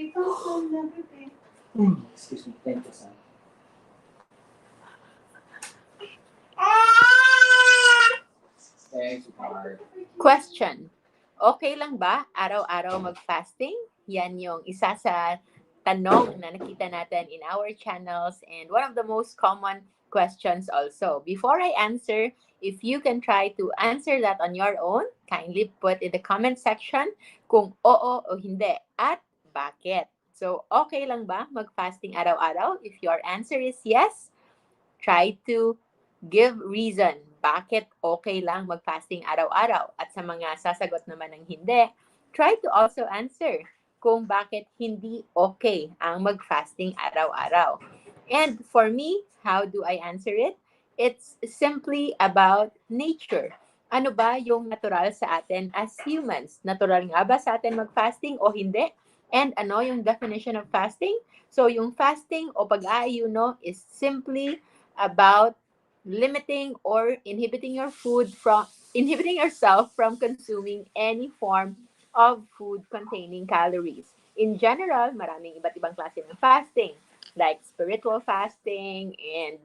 Excuse me, thank you, sir. Thank you, Mark. Question. Okay lang ba araw-araw mag-fasting? Yan yung isa sa tanong na nakita natin in our channels and one of the most common questions also. Before I answer, if you can try to answer that on your own, kindly put in the comment section kung oo o hindi at bakit. So, okay lang ba mag-fasting araw-araw? If your answer is yes, try to give reason bakit okay lang mag-fasting araw-araw. At sa mga sasagot naman ng hindi, try to also answer kung bakit hindi okay ang mag-fasting araw-araw. And for me, how do I answer it? It's simply about nature. Ano ba yung natural sa atin as humans? Natural nga ba sa atin mag-fasting o hindi? And ano yung definition of fasting? So yung fasting o pag-aayuno is simply about limiting or inhibiting yourself from consuming any form of food containing calories. In general, maraming iba't ibang klase ng fasting, like spiritual fasting and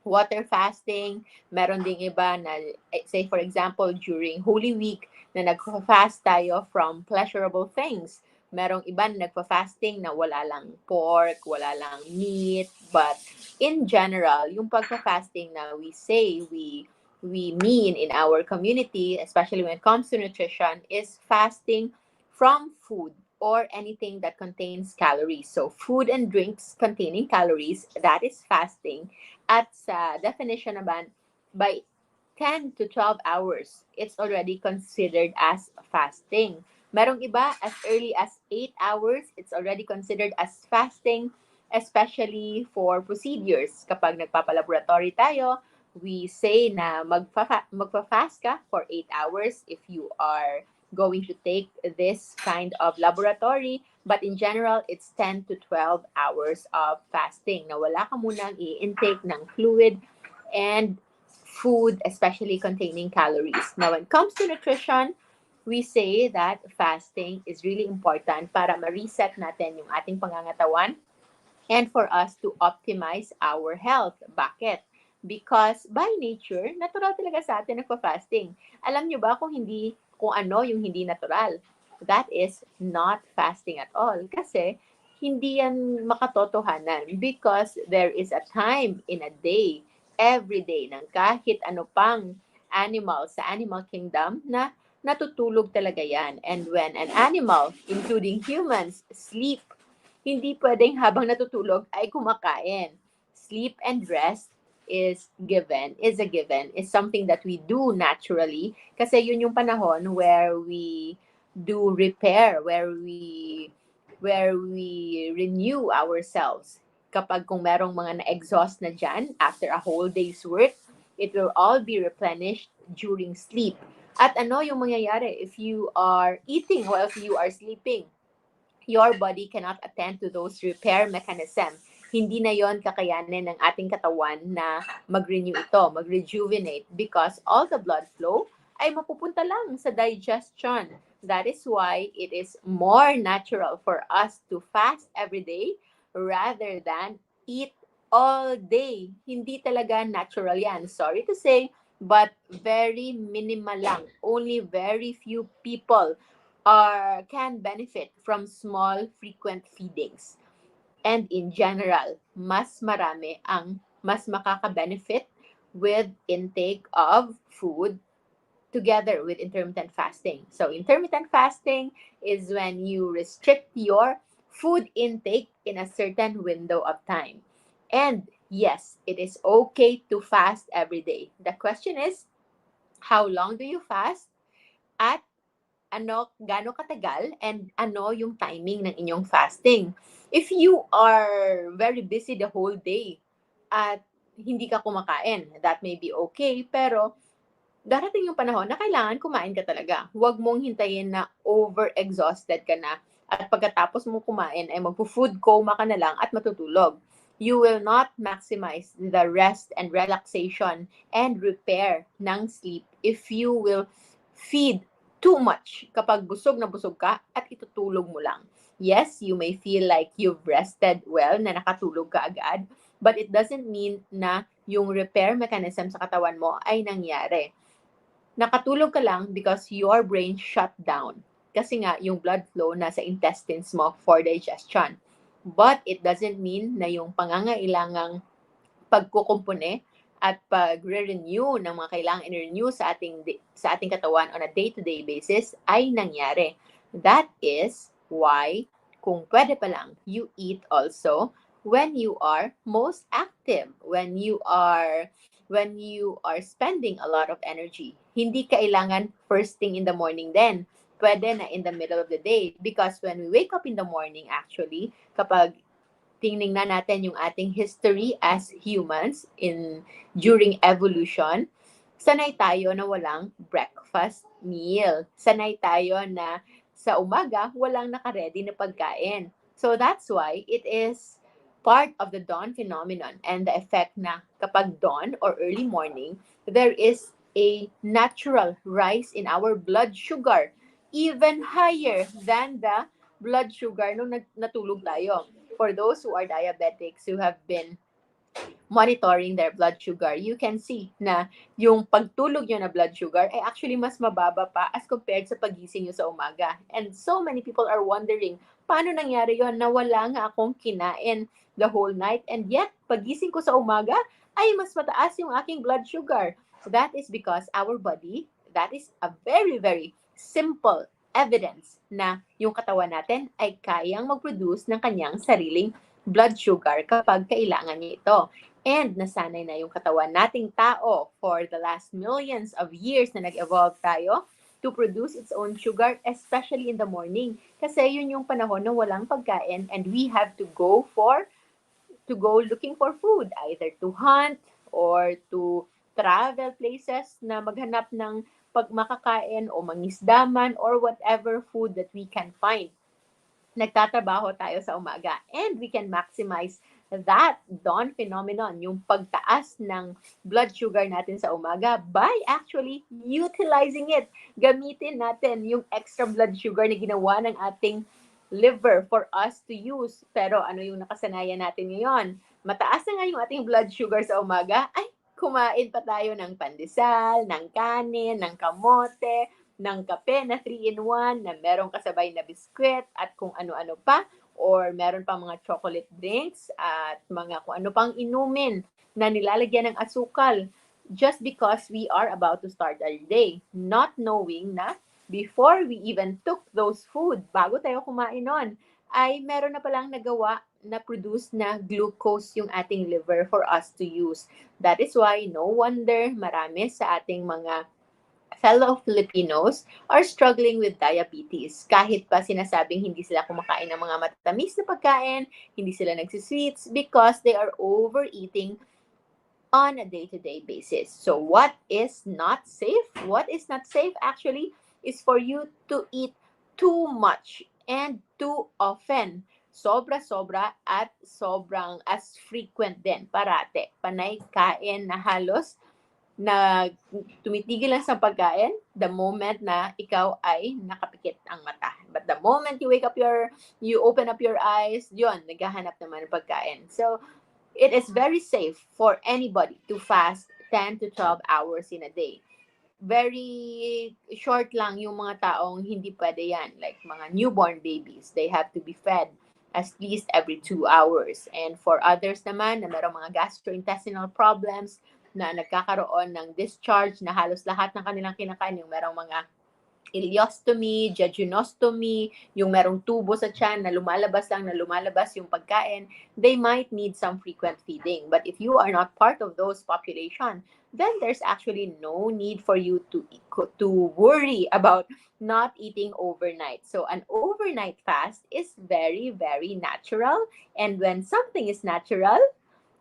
water fasting. Meron ding iba na, say for example, during Holy Week, na nagfa-fast tayo from pleasurable things. Merong iba na nagfa-fasting na wala lang pork, wala lang meat, but in general, yung pagfa-fasting na we say we mean in our community, especially when it comes to nutrition, is fasting from food or anything that contains calories. So food and drinks containing calories, that is fasting. At sa definition naman, by 10 to 12 hours, it's already considered as fasting. Merong iba, as early as 8 hours, it's already considered as fasting, especially for procedures. Kapag nagpapalaboratory tayo, we say na magpa-fast ka for 8 hours if you are going to take this kind of laboratory. But in general, it's 10 to 12 hours of fasting na wala ka munang i-intake ng fluid and food, especially containing calories. Now, when it comes to nutrition, we say that fasting is really important para ma-reset natin yung ating pangangatawan and for us to optimize our health. Bakit? Because by nature, natural talaga sa atin nagpa-fasting. Alam nyo ba kung ano yung hindi natural? That is not fasting at all. Kasi hindi yan makatotohanan because there is a time in a day, every day, ng kahit ano pang animal sa animal kingdom na natutulog talaga yan. And when an animal, including humans, sleep, hindi pwedeng habang natutulog ay kumakain. Sleep and rest is a given, is something that we do naturally. Kasi yun yung panahon where we do repair, where we renew ourselves. Kapag kung merong mga na-exhaust na dyan, after a whole day's work, it will all be replenished during sleep. At ano yung mangyayari if you are eating while you are sleeping? Your body cannot attend to those repair mechanism. Hindi na yon kakayanin ng ating katawan na mag-renew ito, mag-rejuvenate because all the blood flow ay mapupunta lang sa digestion. That is why it is more natural for us to fast every day rather than eat all day. Hindi talaga natural yan. Sorry to say, but very minimal lang. Only very few people can benefit from small, frequent feedings. And in general, mas makaka-benefit with intake of food together with intermittent fasting. So intermittent fasting is when you restrict your food intake in a certain window of time. And yes, it is okay to fast every day. The question is, how long do you fast? At gaano katagal and ano yung timing ng inyong fasting. If you are very busy the whole day at hindi ka kumakain, that may be okay, pero darating yung panahon na kailangan kumain ka talaga. Huwag mong hintayin na over-exhausted ka na at pagkatapos mo kumain ay magpo-food coma ka na lang at matutulog. You will not maximize the rest and relaxation and repair ng sleep if you will feed too much kapag busog na busog ka at itutulog mo lang. Yes, you may feel like you've rested well, na nakatulog ka agad, but it doesn't mean na yung repair mechanism sa katawan mo ay nangyari. Nakatulog ka lang because your brain shut down. Kasi nga, yung blood flow nasa intestines mo for digestion. But it doesn't mean na yung pangangailangang pagkukumpune at pagre-renew ng mga kailangang i-renew sa ating katawan on a day-to-day basis ay nangyari. That is why, kung pwede pa lang, you eat also when you are most active, when you are spending a lot of energy. Hindi kailangan first thing in the morning then. Pwede na in the middle of the day. Because when we wake up in the morning, actually, kapag tingnan natin yung ating history as humans during evolution, sanay tayo na walang breakfast meal. Sanay tayo na sa umaga walang naka-ready na pagkain. So that's why it is part of the dawn phenomenon and the effect na kapag dawn or early morning, there is a natural rise in our blood sugar, even higher than the blood sugar nung natulog tayo. For those who are diabetics who have been monitoring their blood sugar, you can see na yung pagtulog nyo na blood sugar ay actually mas mababa pa as compared sa pagising nyo sa umaga. And so many people are wondering, paano nangyari yon na wala nga akong kinain the whole night and yet pagising ko sa umaga ay mas mataas yung aking blood sugar. That is because our body, that is a very, very simple evidence na yung katawan natin ay kayang mag-produce ng kanyang sariling blood sugar kapag kailangan niya ito. And nasanay na yung katawan nating tao for the last millions of years na nag-evolve tayo to produce its own sugar, especially in the morning. Kasi yun yung panahon na walang pagkain and we have to go looking for food, either to hunt or to travel places na maghanap ng pagmakakain o mangisdaman or whatever food that we can find. Nagtatrabaho tayo sa umaga and we can maximize that dawn phenomenon, yung pagtaas ng blood sugar natin sa umaga by actually utilizing it. Gamitin natin yung extra blood sugar na ginawa ng ating liver for us to use. Pero ano yung nakasanayan natin ngayon? Mataas na nga yung ating blood sugar sa umaga, ay kumain pa tayo ng pandesal, ng kanin, ng kamote, ng kape na 3-in-1 na merong kasabay na biskwit at kung ano-ano pa, or meron pang mga chocolate drinks at mga kung ano pang inumin na nilalagyan ng asukal just because we are about to start our day, not knowing na before we even took those food, bago tayo kumain nun, ay meron na palang nagawa na produce na glucose yung ating liver for us to use. That is why no wonder marami sa ating mga fellow Filipinos are struggling with diabetes. Kahit pa sinasabing hindi sila kumakain ng mga matamis na pagkain, hindi sila nagsisweets because they are overeating on a day-to-day basis. So what is not safe? What is not safe actually is for you to eat too much and too often. Sobra-sobra at sobrang as frequent din, parate. Panay kain na halos na tumitigil lang sa pagkain the moment na ikaw ay nakapikit ang mata. But the moment you open up your eyes, yun, naghahanap naman ng pagkain. So, it is very safe for anybody to fast 10 to 12 hours in a day. Very short lang yung mga taong hindi pwede yan. Like mga newborn babies, they have to be fed at least every 2 hours. And for others naman na merong mga gastrointestinal problems, na nagkakaroon ng discharge na halos lahat ng kanilang kinakain, yung merong mga ileostomy, jejunostomy, yung merong tubo sa tiyan na lumalabas yung pagkain, they might need some frequent feeding. But if you are not part of those population, then there's actually no need for you to worry about not eating overnight. So an overnight fast is very, very natural. And when something is natural,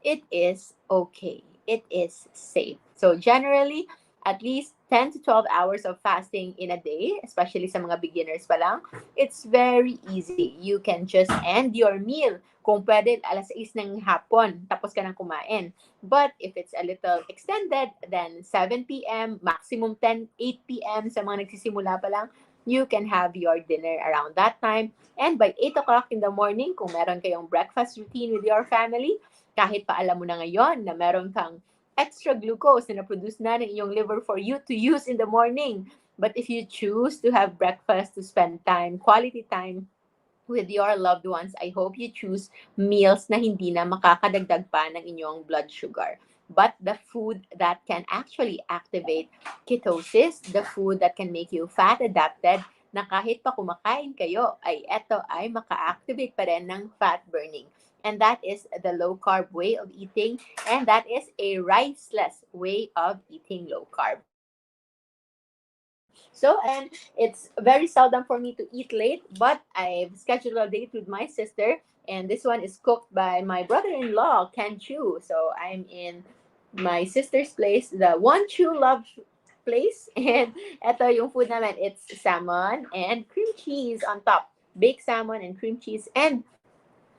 it is okay. It is safe. So generally, at least 10 to 12 hours of fasting in a day, especially sa mga beginners pa lang, it's very easy. You can just end your meal. Kung pwede, 6:00 ng hapon, tapos ka nang kumain. But if it's a little extended, then 7 p.m., maximum 8 p.m. sa mga nagsisimula pa lang, you can have your dinner around that time. And by 8 o'clock in the morning, kung meron kayong breakfast routine with your family, kahit pa alam mo na ngayon na meron kang extra glucose na na-produce na ng iyong liver for you to use in the morning. But if you choose to have breakfast to spend time, quality time with your loved ones, I hope you choose meals na hindi na makakadagdag pa ng inyong blood sugar. But the food that can actually activate ketosis, the food that can make you fat adapted, na kahit pa kumakain kayo, ay eto ay maka-activate pa rin ng fat burning. And that is the low carb way of eating, and that is a riceless way of eating low carb. So, and it's very seldom for me to eat late, but I've scheduled a date with my sister, and this one is cooked by my brother-in-law, Ken Chu. So, I'm in my sister's place, the One Chu Love place, and eto yung food namin. It's salmon and cream cheese on top. Baked salmon and cream cheese, and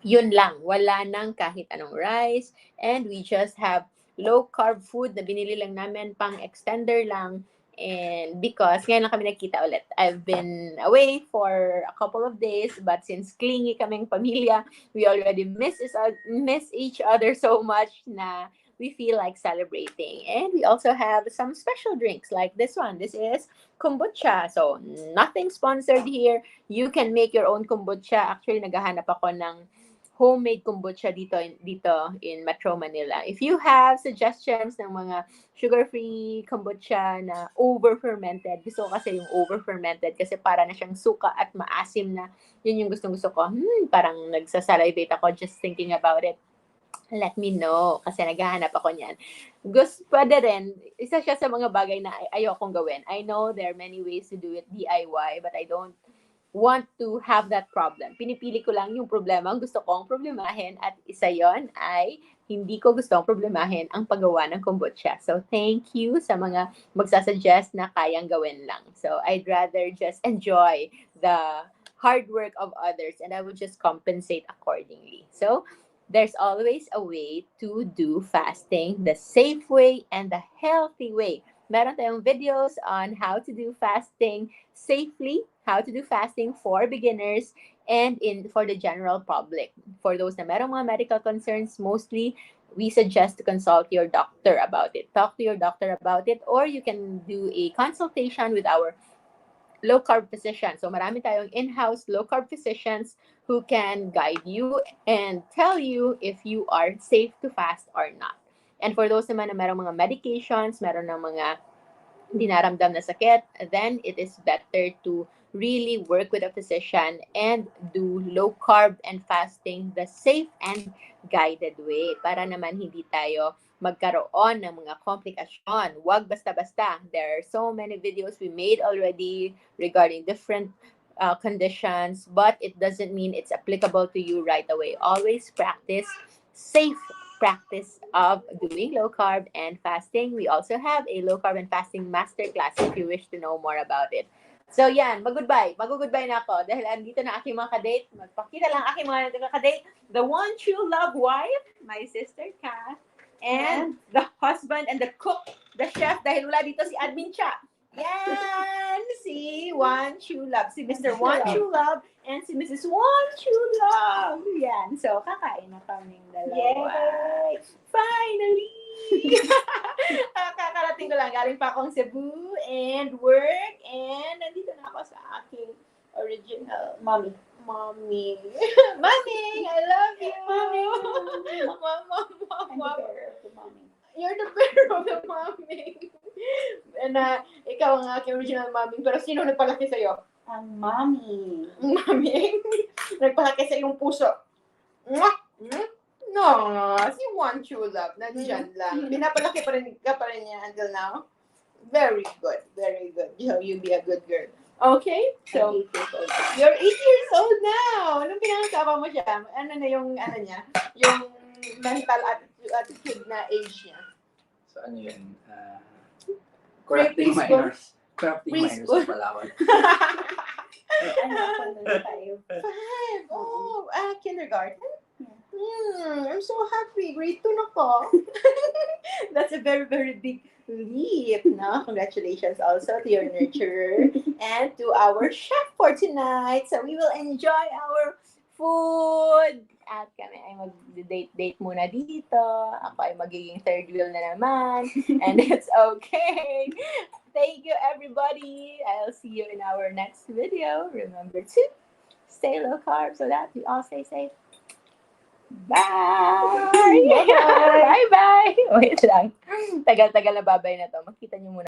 yun lang. Wala nang kahit anong rice, and we just have low carb food na binili lang namin pang extender lang. And because ngayon lang kami nagkita ulit. I've been away for a couple of days, but since clingy kaming pamilya, we already miss each other so much na we feel like celebrating. And we also have some special drinks like this one. This is kombucha. So, nothing sponsored here. You can make your own kombucha. Actually, naghahanap ako ng homemade kombucha dito in Metro Manila. If you have suggestions ng mga sugar-free kombucha na over-fermented, gusto ko kasi yung over-fermented kasi para na siyang suka at maasim na, yun yung gustong-gusto ko. Parang nagsasalivate ako just thinking about it. Let me know kasi naghahanap ako niyan. Pwede rin, isa siya sa mga bagay na ayokong gawin. I know there are many ways to do it DIY, but I don't want to have that problem. Pinipili ko lang yung problema ang gusto kong problemahin, at isa yon ay hindi ko gustong problemahin ang paggawa ng kombucha. So, thank you sa mga magsasuggest na kayang gawin lang. So, I'd rather just enjoy the hard work of others and I will just compensate accordingly. So, there's always a way to do fasting, the safe way and the healthy way. Meron tayong videos on how to do fasting safely, how to do fasting for beginners, and for the general public. For those na merong mga medical concerns, mostly, we suggest to consult your doctor about it. Talk to your doctor about it, or you can do a consultation with our low-carb physician. So marami tayong in-house low-carb physicians who can guide you and tell you if you are safe to fast or not. And for those naman na merong mga medications, meron ng mga dinaramdam na sakit, then it is better to really work with a physician and do low carb and fasting the safe and guided way para naman hindi tayo magkaroon ng mga komplikasyon. Huwag basta-basta. There are so many videos we made already regarding different conditions, but it doesn't mean it's applicable to you right away. Always practice safe practice of doing low carb and fasting. We also have a low carb and fasting masterclass if you wish to know more about it. So yan, mag-goodbye. Mag-goodbye na ako dahil andito na aking mga kadate. Magpakita lang aking mga kadate. The one true love wife, my sister Kat, and the husband and the cook, the chef, dahil wala dito si Admin Cha. Yan! Si One True Love. Si Mr. One True Love and si Mrs. One True Love. Yan. So, kakain na kaming dalawa. Yay! Finally! Kakarating ko lang. Galing pa akong Cebu and work. And nandito na ako sa aking original mommy. Mommy, I love you. Mommy. I'm the bearer of the mommy. You're the bearer of the mommy. And ikaw ang aking original mommy. Pero sino nagpalaki sa'yo? Ang mommy. Mommy? Nagpalaki sa iyong puso. Mwah! No, si One True Love. Nandiyan lang. Pinapalaki pa rin niya until now. Very good. Very good. You be a good girl. Okay? So, you're 8 years old now. Anong pinangasawa mo siya? Ano na yung, niya? Yung mental attitude na age niya. So ano yun? Correcting minors. Correcting minors sa Palawan. Tayo. 5. Oh, kindergarten? I'm so happy. Grade 2 na ko. That's a very, very big leap, no? Congratulations also to your nurturer and to our chef for tonight. So we will enjoy our food. At kami ay mag-date muna dito. Ako ay magiging third wheel na naman. And it's okay. Thank you, everybody. I'll see you in our next video. Remember to stay low carb so that we all stay safe. Bye! Bye-bye! Bye-bye! Wait lang. Tagal-tagal na babay na to. Makita niyo muna.